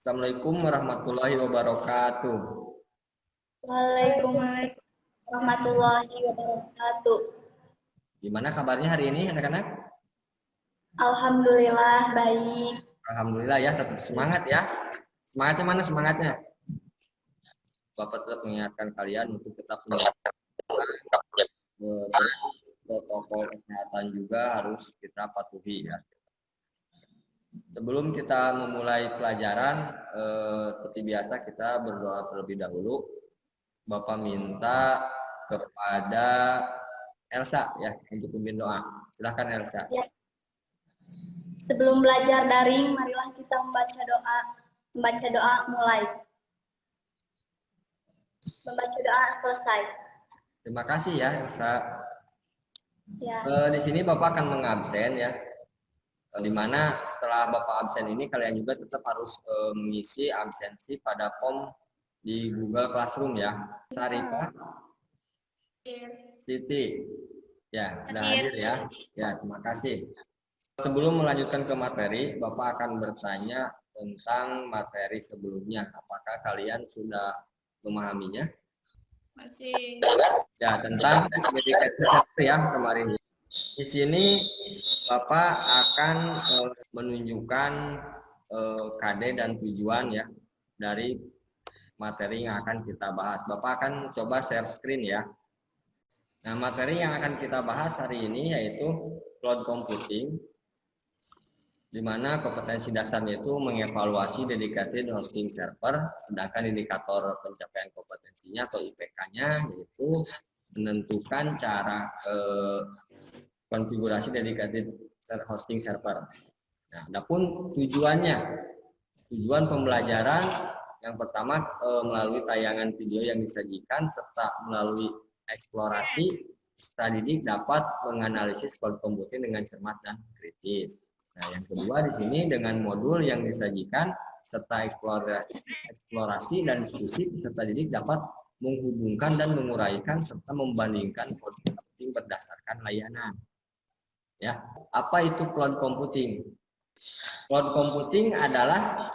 Assalamualaikum warahmatullahi wabarakatuh. Waalaikumsalam warahmatullahi wabarakatuh. Gimana kabarnya hari ini anak-anak? Alhamdulillah baik. Alhamdulillah ya, tetap semangat ya. Semangatnya mana semangatnya? Bapak tetap mengingatkan kalian untuk tetap menjaga protokol kesehatan juga harus kita patuhi ya. Sebelum kita memulai pelajaran, seperti biasa kita berdoa terlebih dahulu. Bapak minta kepada Elsa ya untuk memimpin doa. Silahkan Elsa. Ya. Sebelum belajar daring, marilah kita membaca doa. Membaca doa mulai. Membaca doa selesai. Terima kasih ya Elsa. Ya. Di sini Bapak akan mengabsen ya. Di mana setelah Bapak absen ini kalian juga tetap harus mengisi absensi pada form di Google Classroom ya. Sarifah, Siti, ya sudah hadir ya. Ya terima kasih. Sebelum melanjutkan ke materi, Bapak akan bertanya tentang materi sebelumnya. Apakah kalian sudah memahaminya? Masih. Ya tentang medicated ya kemarin. Di sini Bapak akan menunjukkan KD dan tujuan ya dari materi yang akan kita bahas. Bapak akan coba share screen ya. Nah, materi yang akan kita bahas hari ini yaitu cloud computing, di mana kompetensi dasarnya itu mengevaluasi dedicated hosting server, sedangkan indikator pencapaian kompetensinya atau IPK-nya yaitu menentukan cara konfigurasi dedicated hosting server. Nah, adapun tujuan pembelajaran yang pertama melalui tayangan video yang disajikan serta melalui eksplorasi peserta didik dapat menganalisis cloud computing dengan cermat dan kritis. Nah, yang kedua di sini dengan modul yang disajikan serta eksplorasi dan diskusi peserta didik dapat menghubungkan dan menguraikan serta membandingkan cloud computing berdasarkan layanan. Ya, apa itu cloud computing? Cloud computing adalah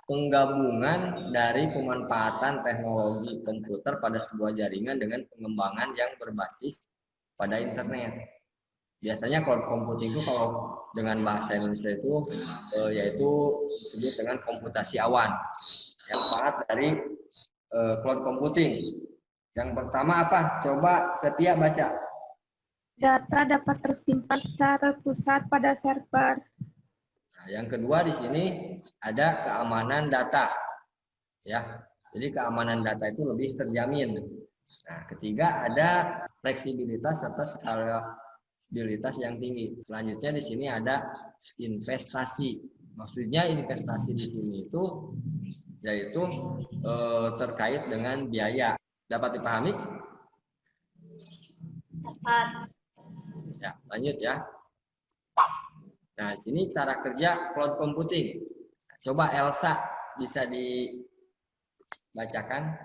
penggabungan dari pemanfaatan teknologi komputer pada sebuah jaringan dengan pengembangan yang berbasis pada internet. Biasanya cloud computing itu kalau dengan bahasa Indonesia itu yaitu disebut dengan komputasi awan. Yang sangat dari cloud computing. Yang pertama apa? Coba Setia baca. Data dapat tersimpan secara terpusat pada server. Nah, yang kedua di sini ada keamanan data. Ya. Jadi keamanan data itu lebih terjamin. Nah, ketiga ada fleksibilitas serta skalabilitas yang tinggi. Selanjutnya di sini ada investasi. Maksudnya investasi di sini itu yaitu terkait dengan biaya. Dapat dipahami? Dapat. Ya, lanjut ya. Nah, sini cara kerja cloud computing. Coba Elsa bisa dibacakan.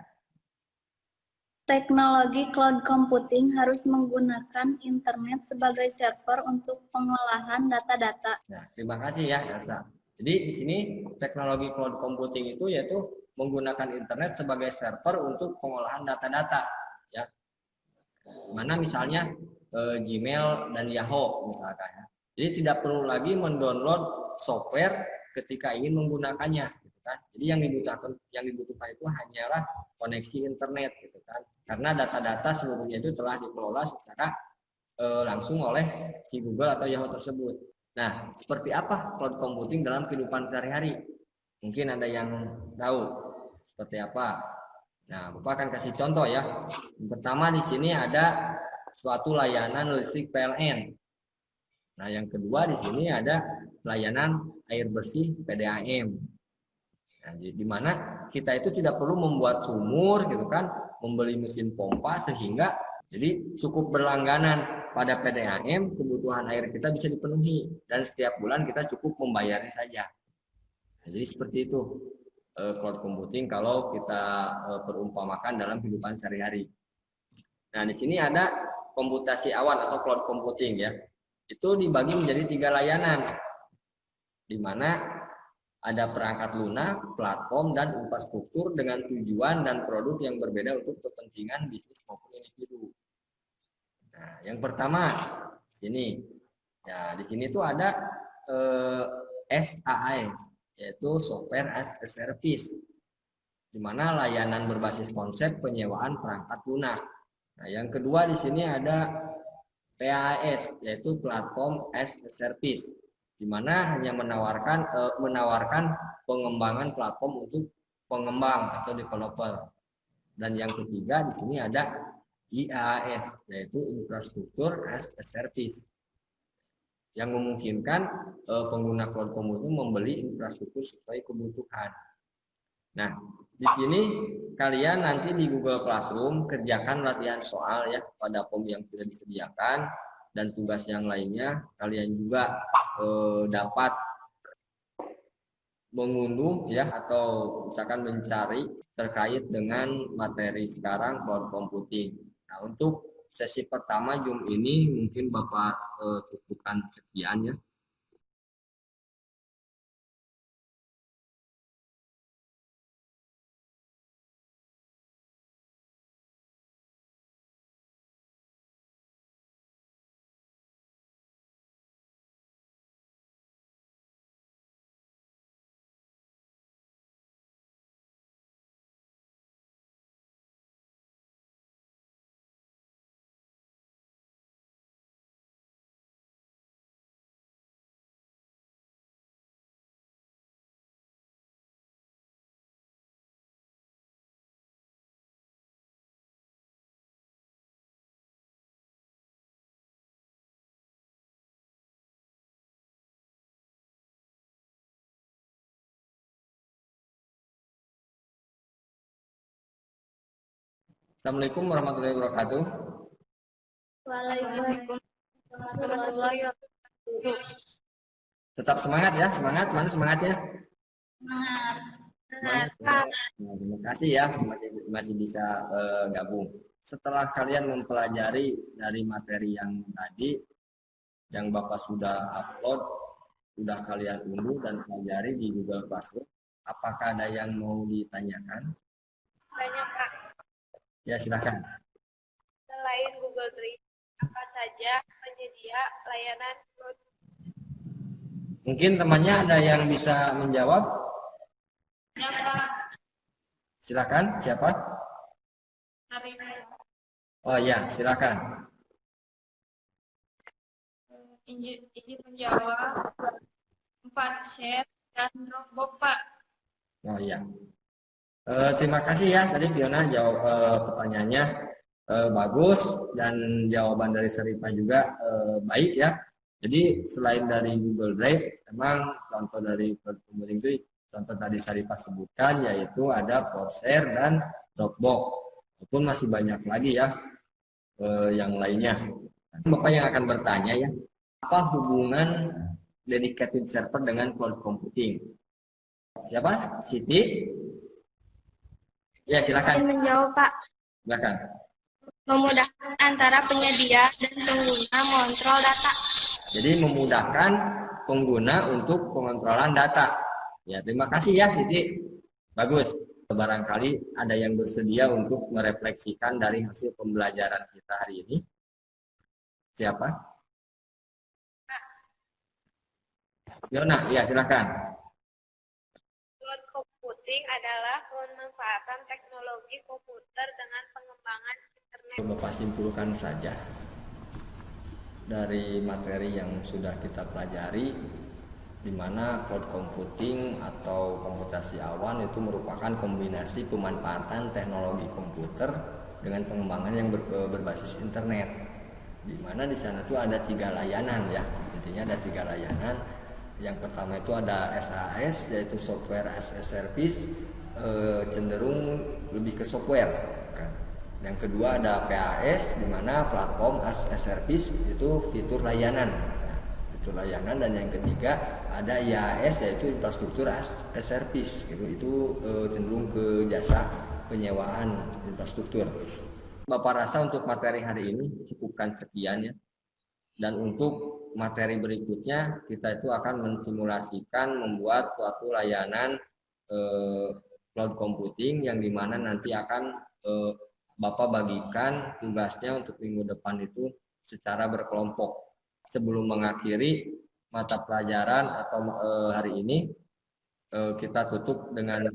Teknologi cloud computing harus menggunakan internet sebagai server untuk pengolahan data-data. Nah, terima kasih ya Elsa. Jadi di sini teknologi cloud computing itu yaitu menggunakan internet sebagai server untuk pengolahan data-data. Ya, mana misalnya Gmail dan Yahoo misalkan ya. Jadi tidak perlu lagi mendownload software ketika ingin menggunakannya gitu kan. Jadi yang dibutuhkan itu hanyalah koneksi internet gitu kan. Karena data-data seluruhnya itu telah dikelola secara langsung oleh si Google atau Yahoo tersebut. Nah, seperti apa cloud computing dalam kehidupan sehari-hari? Mungkin ada yang tahu seperti apa. Nah, Bapak akan kasih contoh ya. Yang pertama di sini ada suatu layanan listrik PLN. Nah, yang kedua di sini ada layanan air bersih PDAM. Nah, di mana kita itu tidak perlu membuat sumur gitu kan, membeli mesin pompa sehingga jadi cukup berlangganan pada PDAM, kebutuhan air kita bisa dipenuhi dan setiap bulan kita cukup membayarnya saja. Nah, jadi seperti itu cloud computing kalau kita perumpamakan dalam kehidupan sehari-hari. Nah, di sini ada komputasi awan atau cloud computing ya. Itu dibagi menjadi 3 layanan. Di mana Ada perangkat lunak, platform, dan infrastruktur dengan tujuan dan produk yang berbeda untuk kepentingan bisnis maupun individu. Nah, yang pertama sini, ya di sini tuh ada SaaS, yaitu Software as a Service, di mana layanan berbasis konsep penyewaan perangkat lunak. Nah, yang kedua di sini ada PaaS, yaitu Platform as a Service, di mana hanya menawarkan pengembangan platform untuk pengembang atau developer. Dan yang ketiga di sini ada IaaS, yaitu Infrastructure as a Service, yang memungkinkan pengguna cloud computing membeli infrastruktur sesuai kebutuhan. Nah, di sini kalian nanti di Google Classroom kerjakan latihan soal ya pada form yang sudah disediakan, dan tugas yang lainnya kalian juga dapat mengunduh ya atau misalkan mencari terkait dengan materi sekarang cloud computing. Nah, untuk sesi pertama Zoom ini mungkin Bapak cukupkan sekian ya. Assalamualaikum warahmatullahi wabarakatuh. Waalaikumsalam warahmatullahi wabarakatuh. Tetap semangat ya, semangat. Mana semangatnya? Semangat. Semangat. Nah, terima kasih ya masih bisa gabung. Setelah kalian mempelajari dari materi yang tadi, yang Bapak sudah upload, sudah kalian unduh dan pelajari di Google Classroom, apakah ada yang mau ditanyakan? Banyak Kak. Ya, silakan. Selain Google Drive, apa saja penyedia layanan cloud? Mungkin temannya ada yang bisa menjawab? Ya Pak, Silakan, siapa? hari Oh ya, silakan. izin menjawab 4 share dan Dropbox Pak. Oh iya. Terima kasih ya tadi Fiona jawab pertanyaannya bagus, dan jawaban dari Sarifah juga baik ya. Jadi selain dari Google Drive, memang contoh dari computing itu contoh tadi Sarifah sebutkan yaitu ada PowerShare dan Dropbox. Walaupun masih banyak lagi ya yang lainnya. Bapak yang akan bertanya ya, apa hubungan dedicated server dengan cloud computing? Siapa? Siti? Ya, silakan. Ingin menjawab, Pak. Silakan. Memudahkan antara penyedia dan pengguna mengontrol data. Jadi memudahkan pengguna untuk pengontrolan data. Ya, terima kasih ya Siti. Bagus. Barangkali ada yang bersedia untuk merefleksikan dari hasil pembelajaran kita hari ini. Siapa? Yona, ya silakan. Cloud computing adalah pemanfaatan teknologi komputer dengan pengembangan internet. Bapak simpulkan saja dari materi yang sudah kita pelajari, di mana cloud computing atau komputasi awan itu merupakan kombinasi pemanfaatan teknologi komputer dengan pengembangan yang berbasis internet, di mana di sana tuh ada 3 layanan ya, intinya ada 3 layanan. Yang pertama itu ada SaaS, yaitu Software as a Service, cenderung lebih ke software kan. Yang kedua ada PaaS, di mana Platform as a Service, itu fitur layanan. Dan yang ketiga ada IaaS, yaitu Infrastruktur as a Service, itu cenderung ke jasa penyewaan infrastruktur. Bapak rasa untuk materi hari ini cukupkan sekian ya. Dan untuk materi berikutnya kita itu akan mensimulasikan membuat suatu layanan cloud computing yang dimana nanti akan Bapak bagikan tugasnya untuk minggu depan itu secara berkelompok. Sebelum mengakhiri mata pelajaran atau hari ini kita tutup dengan,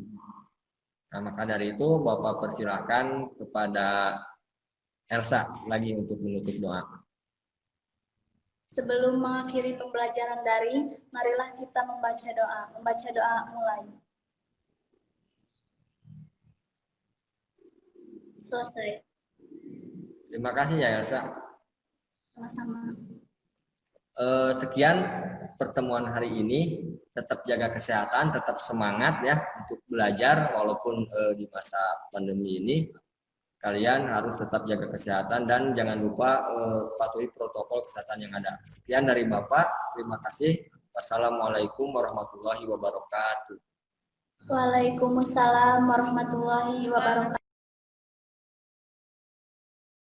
nah, maka dari itu Bapak persilahkan kepada Elsa lagi untuk menutup doa. Sebelum mengakhiri pembelajaran daring, marilah kita membaca doa. Membaca doa mulai. Selesai. Terima kasih ya Elsa. Sama-sama. Sekian pertemuan hari ini. Tetap jaga kesehatan, tetap semangat ya untuk belajar walaupun di masa pandemi ini. Kalian harus tetap jaga kesehatan dan jangan lupa patuhi protokol kesehatan yang ada. Sekian dari Bapak. Terima kasih. Wassalamualaikum warahmatullahi wabarakatuh. Waalaikumsalam warahmatullahi wabarakatuh.